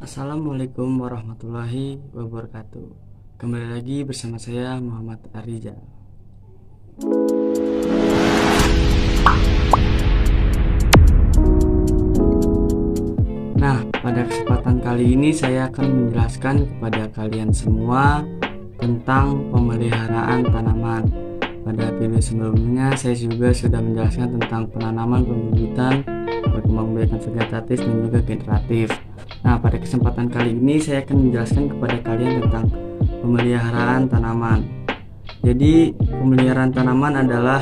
Assalamualaikum warahmatullahi wabarakatuh. Kembali lagi bersama saya Muhammad Arijal. Nah, pada kesempatan kali ini saya akan menjelaskan kepada kalian semua tentang pemeliharaan tanaman. Pada video sebelumnya saya juga sudah menjelaskan tentang penanaman, pembibitan, perkembangbiakan vegetatif dan juga generatif. Nah, pada kesempatan kali ini saya akan menjelaskan kepada kalian tentang pemeliharaan tanaman. Jadi, pemeliharaan tanaman adalah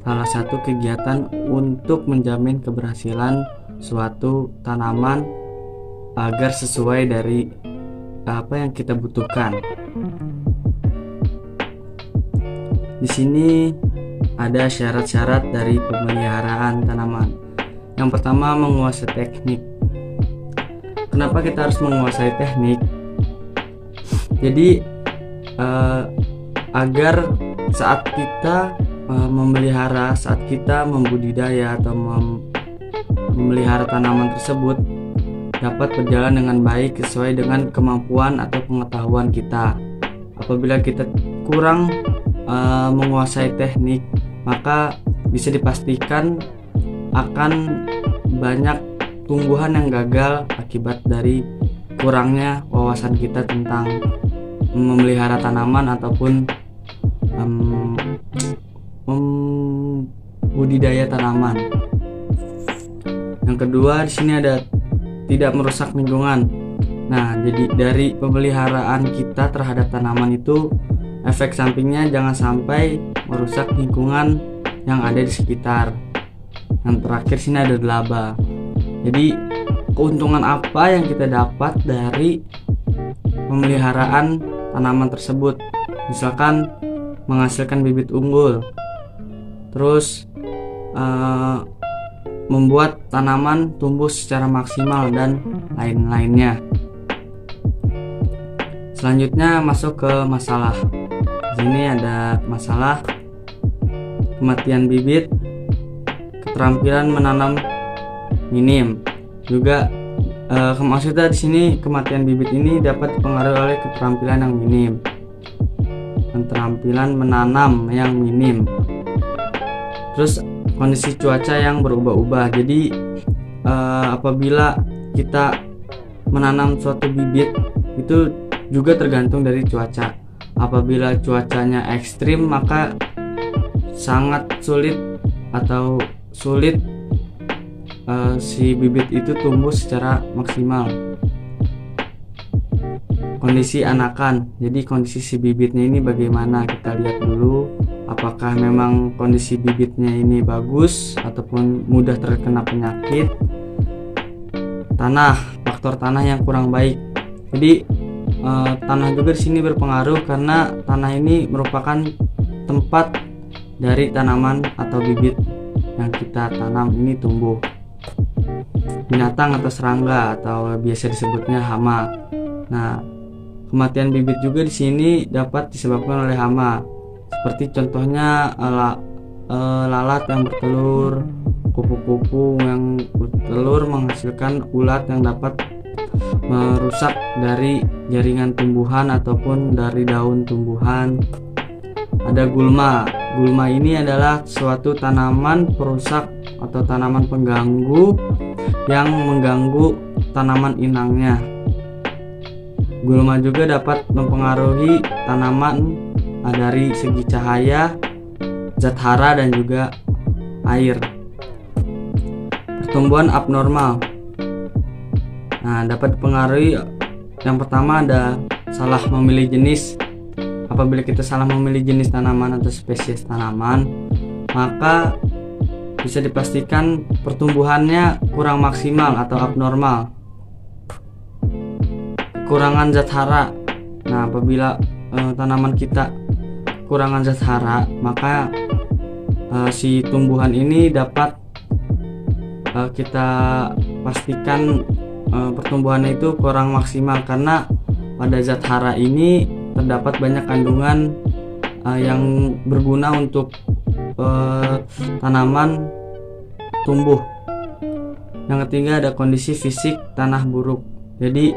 salah satu kegiatan untuk menjamin keberhasilan suatu tanaman agar sesuai dari apa yang kita butuhkan. Di sini ada syarat-syarat dari pemeliharaan tanaman. Yang pertama, menguasai teknik. Kenapa kita harus menguasai teknik? Jadi agar saat kita memelihara, saat kita membudidaya atau memelihara tanaman tersebut dapat berjalan dengan baik sesuai dengan kemampuan atau pengetahuan kita. Apabila kita kurang menguasai teknik, maka bisa dipastikan akan banyak tumbuhan yang gagal akibat dari kurangnya wawasan kita tentang memelihara tanaman ataupun budidaya tanaman. Yang kedua, di sini ada tidak merusak lingkungan. Nah, jadi dari pemeliharaan kita terhadap tanaman itu efek sampingnya jangan sampai merusak lingkungan yang ada di sekitar. Yang terakhir sini ada laba. Jadi keuntungan apa yang kita dapat dari pemeliharaan tanaman tersebut? Misalkan menghasilkan bibit unggul, terus membuat tanaman tumbuh secara maksimal dan lain-lainnya. Selanjutnya masuk ke masalah. Di sini ada masalah kematian bibit, keterampilan menanam minim. Juga maksudnya di sini kematian bibit ini dapat dipengaruhi oleh keterampilan yang minim, keterampilan menanam yang minim. Terus kondisi cuaca yang berubah-ubah. Jadi apabila kita menanam suatu bibit itu juga tergantung dari cuaca. Apabila cuacanya ekstrim, maka sangat sulit si bibit itu tumbuh secara maksimal. Kondisi anakan, jadi kondisi si bibitnya ini bagaimana, kita lihat dulu apakah memang kondisi bibitnya ini bagus ataupun mudah terkena penyakit. Tanah, faktor tanah yang kurang baik. Jadi tanah juga di sini berpengaruh karena tanah ini merupakan tempat dari tanaman atau bibit yang kita tanam ini tumbuh. Binatang atau serangga atau biasa disebutnya hama. Nah, kematian bibit juga di sini dapat disebabkan oleh hama. Seperti contohnya lalat yang bertelur, kupu-kupu yang bertelur menghasilkan ulat yang dapat merusak dari jaringan tumbuhan ataupun dari daun tumbuhan. Ada gulma. Gulma ini adalah suatu tanaman perusak atau tanaman pengganggu yang mengganggu tanaman inangnya. Gulma juga dapat mempengaruhi tanaman dari segi cahaya, zat hara dan juga air. Pertumbuhan abnormal. Nah, dapat dipengaruhi, yang pertama ada salah memilih jenis. Apabila kita salah memilih jenis tanaman atau spesies tanaman, maka bisa dipastikan pertumbuhannya kurang maksimal atau abnormal. Kekurangan zat hara. Nah, apabila tanaman kita kekurangan zat hara, maka si tumbuhan ini dapat kita pastikan pertumbuhannya itu kurang maksimal karena pada zat hara ini terdapat banyak kandungan yang berguna untuk tanaman tumbuh. Yang ketiga ada kondisi fisik tanah buruk. Jadi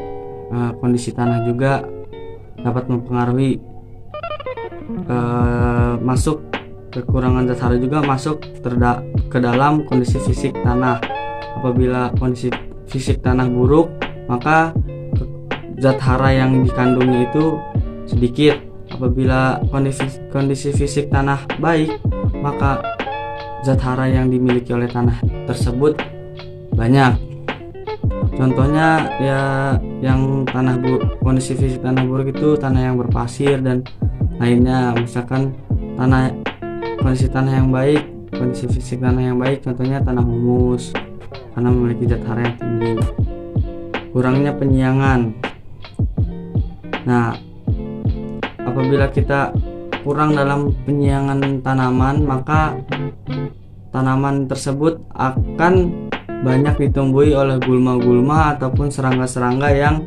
kondisi tanah juga dapat mempengaruhi masuk kekurangan zat hara juga masuk ke dalam kondisi fisik tanah. Apabila kondisi fisik tanah buruk, maka zat hara yang dikandungnya itu sedikit. Apabila kondisi fisik tanah baik, maka zat hara yang dimiliki oleh tanah tersebut banyak. Contohnya ya yang kondisi fisik tanah buruk itu tanah yang berpasir dan lainnya. Misalkan kondisi tanah yang baik, kondisi fisik tanah yang baik, contohnya tanah humus karena memiliki zat hara yang tinggi. Kurangnya penyiangan. Nah, apabila kita kurang dalam penyiangan tanaman, maka tanaman tersebut akan banyak ditumbuhi oleh gulma-gulma ataupun serangga-serangga yang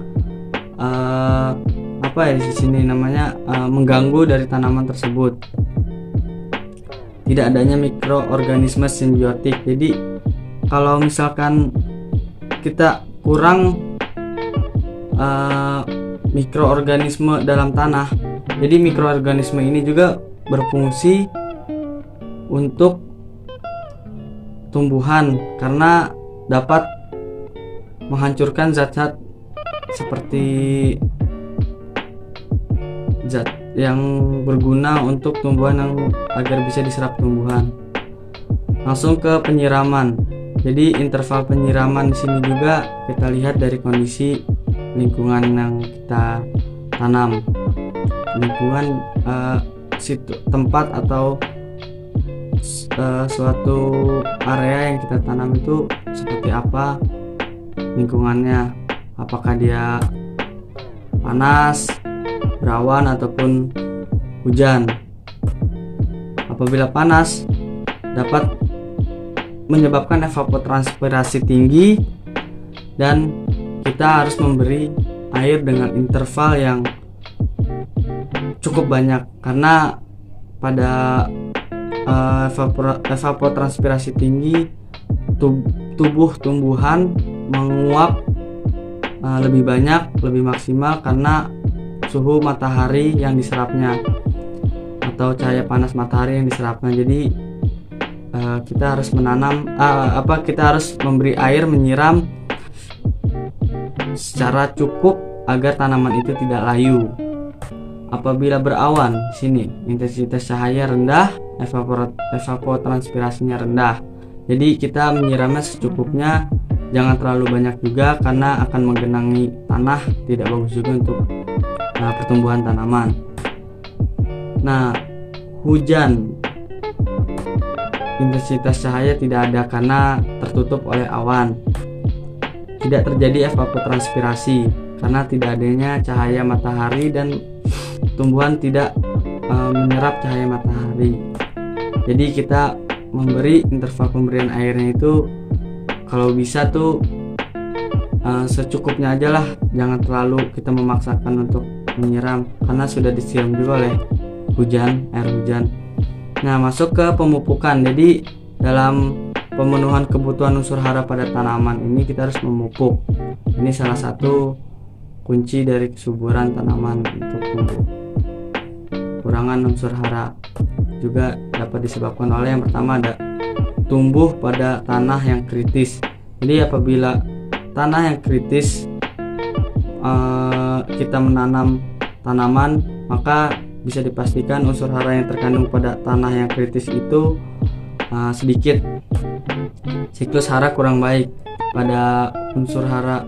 di sini namanya mengganggu dari tanaman tersebut. Tidak adanya mikroorganisme simbiotik. Jadi kalau misalkan kita kurang mikroorganisme dalam tanah, jadi mikroorganisme ini juga berfungsi untuk tumbuhan karena dapat menghancurkan zat-zat seperti zat yang berguna untuk tumbuhan agar bisa diserap tumbuhan. Langsung ke penyiraman. Jadi interval penyiraman di sini juga kita lihat dari kondisi lingkungan yang kita tanam. Lingkungan tempat atau suatu area yang kita tanam itu seperti apa lingkungannya, apakah dia panas, berawan ataupun hujan. Apabila panas dapat menyebabkan evapotranspirasi tinggi dan kita harus memberi air dengan interval yang cukup banyak karena pada evapotranspirasi tinggi tumbuhan menguap lebih banyak, lebih maksimal karena suhu matahari yang diserapnya atau cahaya panas matahari yang diserapnya. Jadi kita harus kita harus memberi air, menyiram secara cukup agar tanaman itu tidak layu. Apabila berawan, sini intensitas cahaya rendah, evapotranspirasinya rendah. Jadi kita menyiramnya secukupnya, jangan terlalu banyak juga karena akan menggenangi tanah, tidak bagus juga untuk pertumbuhan tanaman. Nah, hujan, intensitas cahaya tidak ada karena tertutup oleh awan. Tidak terjadi evapotranspirasi karena tidak adanya cahaya matahari dan tumbuhan tidak menyerap cahaya matahari. Jadi kita memberi interval pemberian airnya itu kalau bisa tuh secukupnya aja lah, jangan terlalu kita memaksakan untuk menyiram karena sudah disiram juga oleh air hujan. Nah, masuk ke pemupukan. Jadi dalam pemenuhan kebutuhan unsur hara pada tanaman ini kita harus memupuk. Ini salah satu kunci dari kesuburan tanaman untuk tumbuh. Kurangan unsur hara juga dapat disebabkan oleh yang pertama ada tumbuh pada tanah yang kritis. Jadi apabila tanah yang kritis kita menanam tanaman, maka bisa dipastikan unsur hara yang terkandung pada tanah yang kritis itu sedikit. Siklus hara kurang baik pada unsur hara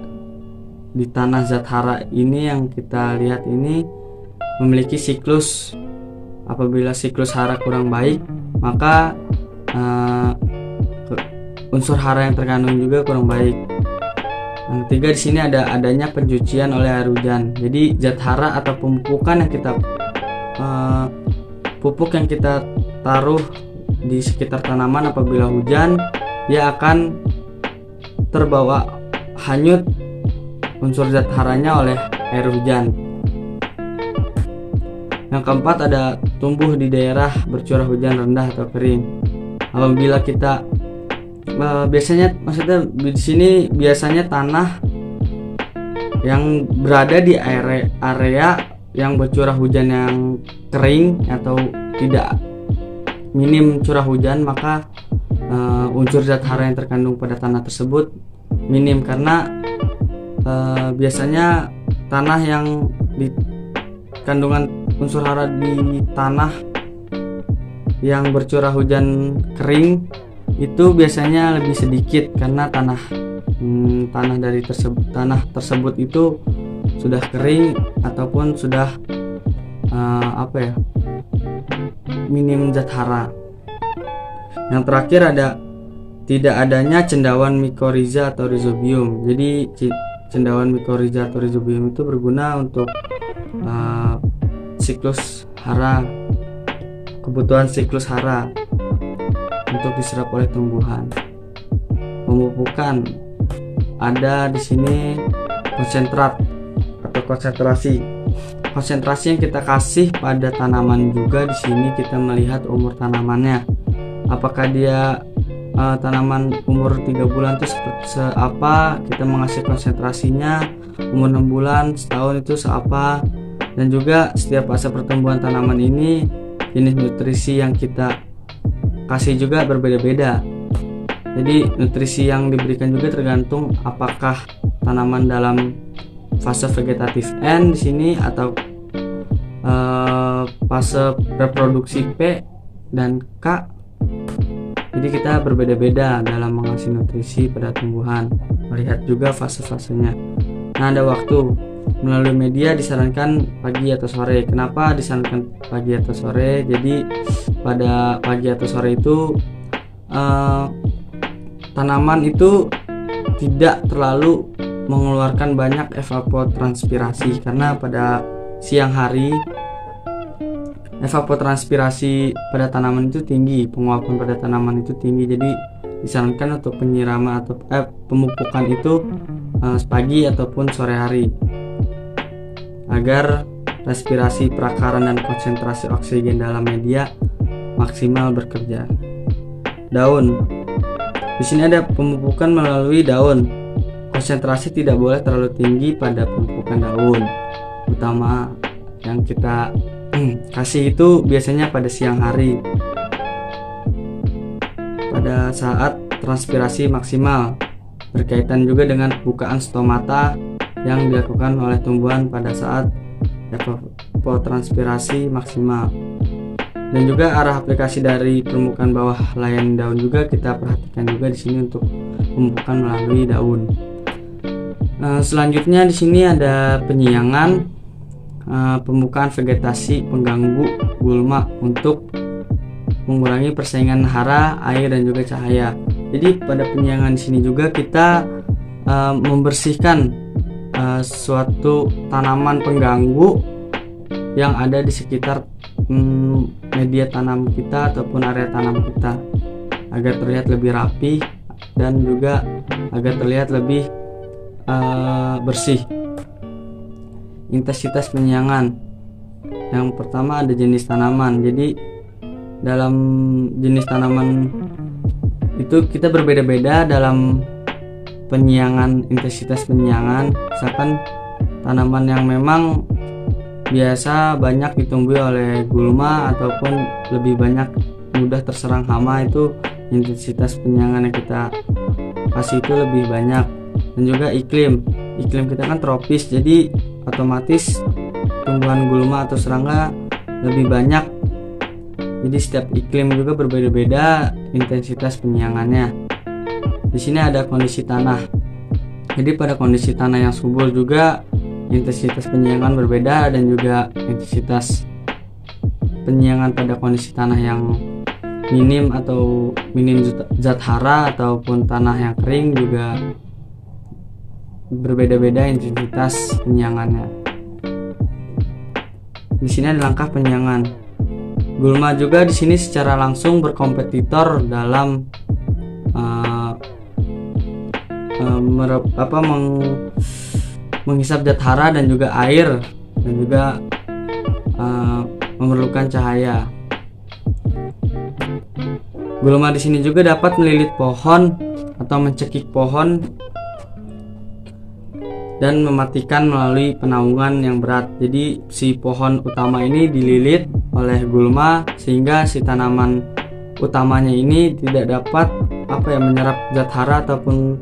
di tanah zat hara ini yang kita lihat ini memiliki siklus. Apabila siklus hara kurang baik, maka unsur hara yang terkandung juga kurang baik. Yang ketiga di sini adanya pencucian oleh air hujan. Jadi zat hara atau pemupukan yang kita pupuk yang kita taruh di sekitar tanaman, apabila hujan dia akan terbawa hanyut unsur zat haranya oleh air hujan. Yang keempat ada tumbuh di daerah bercurah hujan rendah atau kering. Apabila kita maksudnya di sini biasanya tanah yang berada di area yang bercurah hujan yang kering atau tidak minim curah hujan, maka unsur zat hara yang terkandung pada tanah tersebut minim, karena biasanya tanah yang di kandungan unsur hara di tanah yang bercurah hujan kering itu biasanya lebih sedikit, karena tanah tersebut itu sudah kering ataupun sudah minim zat hara. Yang terakhir ada tidak adanya cendawan mikoriza atau rhizobium. Jadi cendawan mikoriza atau rhizobium itu berguna untuk siklus hara, kebutuhan siklus hara untuk diserap oleh tumbuhan. Pemupukan ada di sini konsentrat atau konsentrasi yang kita kasih pada tanaman. Juga di sini kita melihat umur tanamannya, apakah dia tanaman umur 3 bulan itu seapa, kita mengasih konsentrasinya, umur 6 bulan, setahun itu seapa. Dan juga setiap fase pertumbuhan tanaman ini jenis nutrisi yang kita kasih juga berbeda-beda. Jadi nutrisi yang diberikan juga tergantung apakah tanaman dalam fase vegetatif N di sini atau fase reproduksi P dan K. Jadi kita berbeda-beda dalam mengasih nutrisi pada tumbuhan, melihat juga fase-fasenya. Nah, ada waktu. Melalui media disarankan pagi atau sore. Kenapa disarankan pagi atau sore? Jadi pada pagi atau sore itu tanaman itu tidak terlalu mengeluarkan banyak evapotranspirasi, karena pada siang hari evapotranspirasi pada tanaman itu tinggi, penguapan pada tanaman itu tinggi. Jadi disarankan untuk penyiraman atau pemupukan itu pagi ataupun sore hari, agar respirasi perakaran dan konsentrasi oksigen dalam media maksimal bekerja. Daun. Di sini ada pemupukan melalui daun. Konsentrasi tidak boleh terlalu tinggi pada pemupukan daun. Utama yang kita kasih itu biasanya pada siang hari, pada saat transpirasi maksimal. Berkaitan juga dengan bukaan stomata yang dilakukan oleh tumbuhan pada saat evapotranspirasi maksimal. Dan juga arah aplikasi dari permukaan bawah layan daun juga kita perhatikan juga di sini untuk pemupukan melalui daun. Selanjutnya di sini ada penyiangan, pembukaan vegetasi pengganggu gulma untuk mengurangi persaingan hara, air dan juga cahaya. Jadi pada penyiangan di sini juga kita membersihkan suatu tanaman pengganggu yang ada di sekitar media tanam kita ataupun area tanam kita, agar terlihat lebih rapi dan juga agar terlihat lebih bersih. Intensitas penyiangan. Yang pertama ada jenis tanaman. Jadi dalam jenis tanaman itu kita berbeda-beda dalam penyiangan, intensitas penyiangan. Misalkan tanaman yang memang biasa banyak ditumbuhi oleh gulma ataupun lebih banyak mudah terserang hama, itu intensitas penyiangan yang kita kasih itu lebih banyak. Dan juga iklim kita kan tropis, jadi otomatis tumbuhan gulma atau serangga lebih banyak. Jadi setiap iklim juga berbeda-beda intensitas penyiangannya. Di sini ada kondisi tanah. Jadi pada kondisi tanah yang subur juga intensitas penyiangan berbeda, dan juga intensitas penyiangan pada kondisi tanah yang minim atau minim zat hara ataupun tanah yang kering juga berbeda-beda intensitas penyiangannya. Di sini ada langkah penyiangan. Gulma juga di sini secara langsung berkompetitor dalam menghisap zat hara dan juga air, dan juga memerlukan cahaya. Gulma di sini juga dapat melilit pohon atau mencekik pohon dan mematikan melalui penaungan yang berat. Jadi si pohon utama ini dililit oleh gulma sehingga si tanaman utamanya ini tidak dapat menyerap zat hara ataupun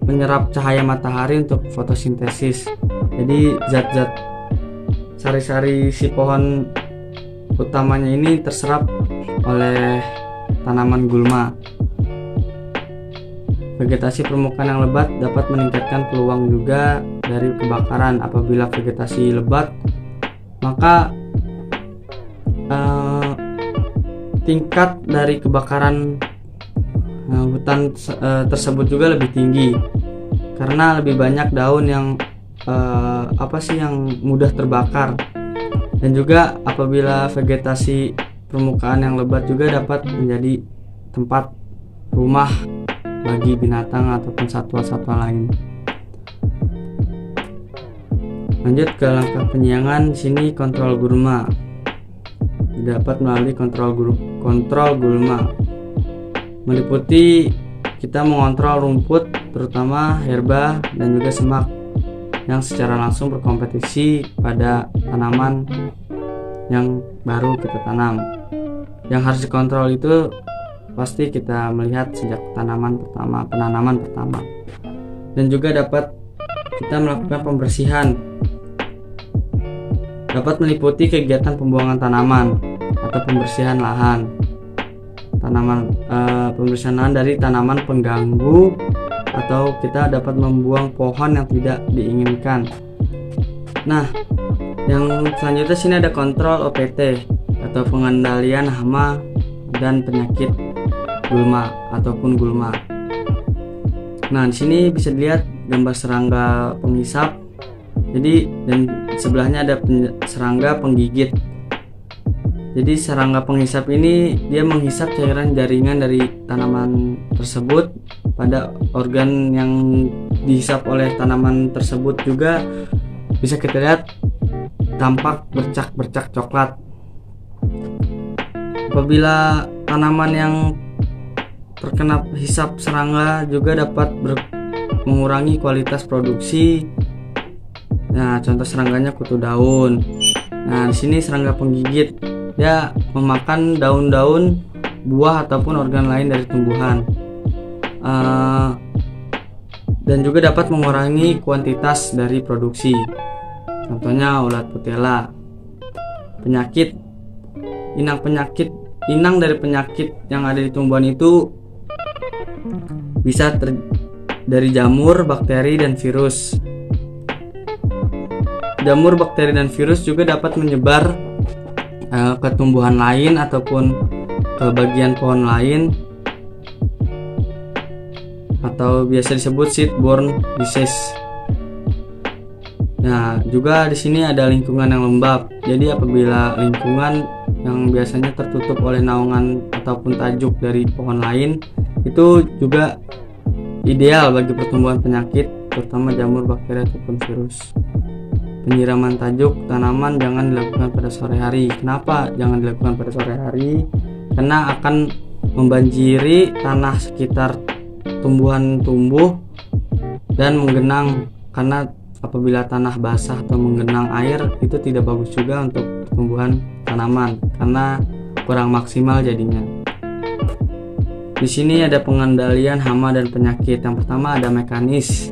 menyerap cahaya matahari untuk fotosintesis. Jadi zat-zat sari-sari si pohon utamanya ini terserap oleh tanaman gulma. Vegetasi permukaan yang lebat dapat meningkatkan peluang juga dari kebakaran. Apabila vegetasi lebat, maka tingkat dari kebakaran hutan tersebut juga lebih tinggi karena lebih banyak daun yang yang mudah terbakar. Dan juga apabila vegetasi permukaan yang lebat juga dapat menjadi tempat rumah bagi binatang ataupun satwa-satwa lain. Lanjut ke langkah penyiangan. Sini kontrol gulma didapat melalui kontrol gulma, meliputi kita mengontrol rumput terutama herba dan juga semak yang secara langsung berkompetisi pada tanaman yang baru kita tanam. Yang harus dikontrol itu pasti kita melihat sejak penanaman pertama, dan juga dapat kita melakukan pembersihan. Dapat meliputi kegiatan pembuangan tanaman atau pembersihan lahan pembersihan lahan dari tanaman pengganggu, atau kita dapat membuang pohon yang tidak diinginkan. Nah, yang selanjutnya sini ada kontrol OPT atau pengendalian hama dan penyakit gulma ataupun gulma. Nah, di sini bisa dilihat gambar serangga penghisap. Jadi dan sebelahnya ada serangga penggigit. Jadi serangga penghisap ini dia menghisap cairan jaringan dari tanaman tersebut pada organ yang dihisap oleh tanaman tersebut. Juga bisa kita lihat tampak bercak-bercak coklat. Apabila tanaman yang terkena hisap serangga juga dapat mengurangi kualitas produksi. Nah, contoh serangganya kutu daun. Nah, di sini serangga penggigit, dia memakan daun-daun, buah ataupun organ lain dari tumbuhan. Dan juga dapat mengurangi kuantitas dari produksi. Contohnya ulat putela. Inang dari penyakit yang ada di tumbuhan itu bisa dari jamur, bakteri, dan virus. Jamur, bakteri, dan virus juga dapat menyebar ke tumbuhan lain ataupun ke bagian pohon lain, atau biasa disebut seed-borne disease. Nah, juga di sini ada lingkungan yang lembab. Jadi apabila lingkungan yang biasanya tertutup oleh naungan ataupun tajuk dari pohon lain, itu juga ideal bagi pertumbuhan penyakit, terutama jamur, bakteri, ataupun virus. Penyiraman tajuk tanaman jangan dilakukan pada sore hari. Kenapa jangan dilakukan pada sore hari? Karena akan membanjiri tanah sekitar tumbuhan tumbuh dan menggenang. Karena apabila tanah basah atau menggenang air itu tidak bagus juga untuk pertumbuhan tanaman karena kurang maksimal jadinya. Di sini ada pengendalian hama dan penyakit. Yang pertama ada mekanis,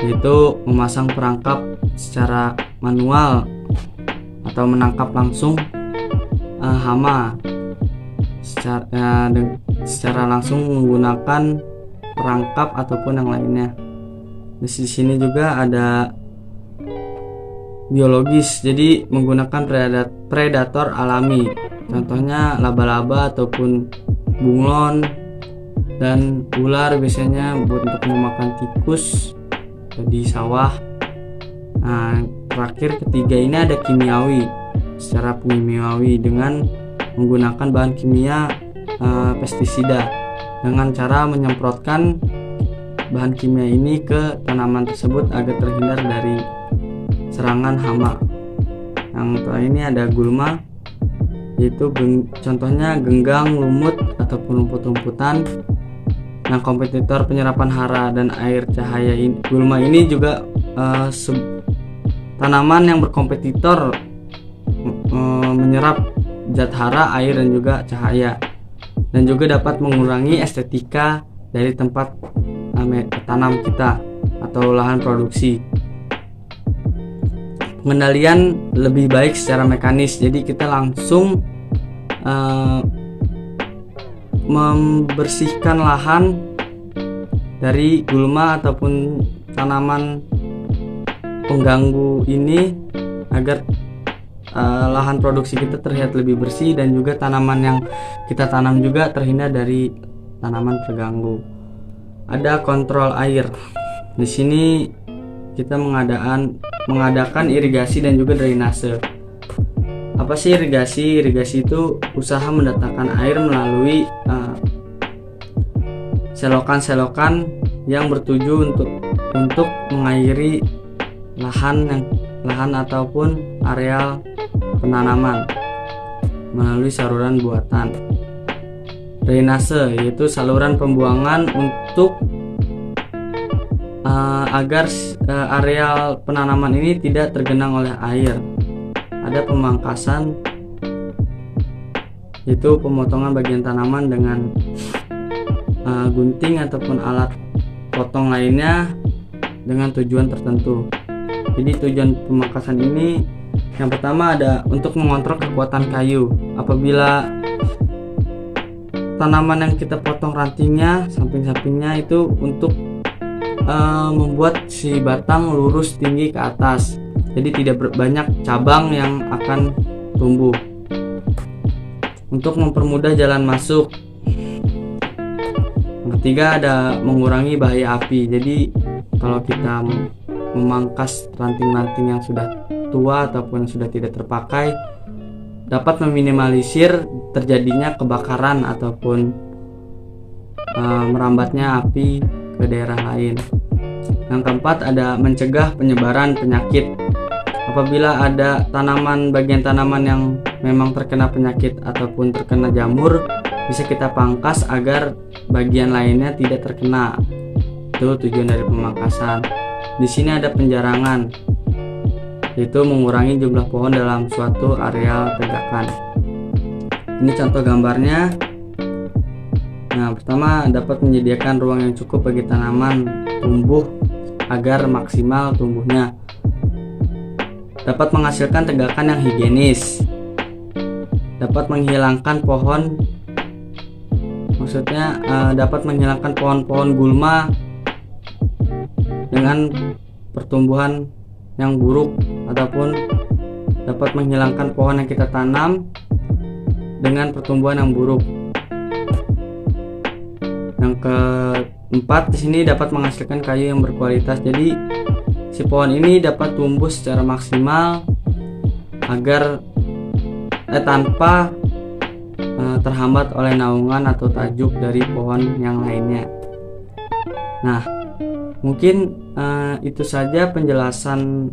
yaitu memasang perangkap secara manual atau menangkap langsung hama secara langsung menggunakan perangkap ataupun yang lainnya. Di sini juga ada biologis, jadi menggunakan predator alami, contohnya laba-laba ataupun bunglon dan ular biasanya untuk memakan tikus di sawah. Nah, terakhir ketiga ini ada kimiawi, secara kimiawi dengan menggunakan bahan kimia pestisida dengan cara menyemprotkan bahan kimia ini ke tanaman tersebut agar terhindar dari serangan hama. Yang terakhir ini ada gulma, yaitu contohnya genggang, lumut ataupun rumput-rumputan. Nah, kompetitor penyerapan hara dan air cahaya gulma ini juga tanaman yang berkompetitor menyerap zat hara, air, dan juga cahaya, dan juga dapat mengurangi estetika dari tempat tanam kita atau lahan produksi. Pengendalian lebih baik secara mekanis, jadi kita langsung membersihkan lahan dari gulma ataupun tanaman pengganggu ini agar lahan produksi kita terlihat lebih bersih, dan juga tanaman yang kita tanam juga terhindar dari tanaman terganggu. Ada kontrol air. Di sini kita mengadakan irigasi dan juga drainase. Apa sih irigasi? Irigasi itu usaha mendatangkan air melalui selokan-selokan yang bertuju untuk mengairi lahan ataupun areal penanaman melalui saluran buatan. Drainase yaitu saluran pembuangan untuk agar areal penanaman ini tidak tergenang oleh air. Ada pemangkasan, yaitu pemotongan bagian tanaman dengan gunting ataupun alat potong lainnya dengan tujuan tertentu. Jadi tujuan pemangkasan ini yang pertama ada untuk mengontrol kekuatan kayu. Apabila tanaman yang kita potong rantingnya, samping-sampingnya itu untuk membuat si batang lurus tinggi ke atas, jadi tidak banyak cabang yang akan tumbuh. Untuk mempermudah jalan masuk. Yang ketiga ada mengurangi bahaya api. Jadi kalau kita memangkas ranting-ranting yang sudah tua ataupun sudah tidak terpakai, dapat meminimalisir terjadinya kebakaran ataupun merambatnya api ke daerah lain. Yang keempat ada mencegah penyebaran penyakit. Apabila ada bagian tanaman yang memang terkena penyakit ataupun terkena jamur, bisa kita pangkas agar bagian lainnya tidak terkena. Itu tujuan dari pemangkasan. Di sini ada penjarangan, yaitu mengurangi jumlah pohon dalam suatu areal tegakan. Ini contoh gambarnya. Nah, pertama dapat menyediakan ruang yang cukup bagi tanaman tumbuh agar maksimal tumbuhnya. Dapat menghasilkan tegakan yang higienis. Dapat menghilangkan dapat menghilangkan pohon-pohon gulma dengan pertumbuhan yang buruk, ataupun dapat menghilangkan pohon yang kita tanam dengan pertumbuhan yang buruk. Yang keempat, di sini dapat menghasilkan kayu yang berkualitas. Jadi si pohon ini dapat tumbuh secara maksimal agar tanpa terhambat oleh naungan atau tajuk dari pohon yang lainnya. Nah, mungkin itu saja penjelasan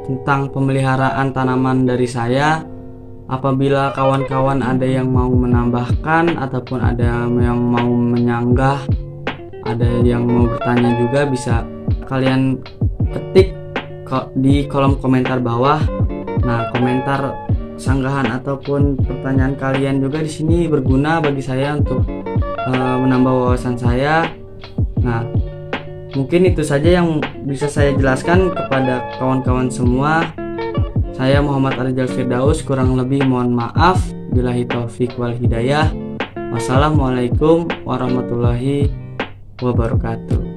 tentang pemeliharaan tanaman dari saya. Apabila kawan-kawan ada yang mau menambahkan ataupun ada yang mau menyanggah, ada yang mau bertanya juga, bisa kalian ketik di kolom komentar bawah. Nah, komentar sanggahan ataupun pertanyaan kalian juga di sini berguna bagi saya untuk menambah wawasan saya. Nah, mungkin itu saja yang bisa saya jelaskan kepada kawan-kawan semua. Saya Muhammad Arjal Firdaus, kurang lebih mohon maaf. Billahi taufik wal hidayah. Wassalamualaikum warahmatullahi wabarakatuh.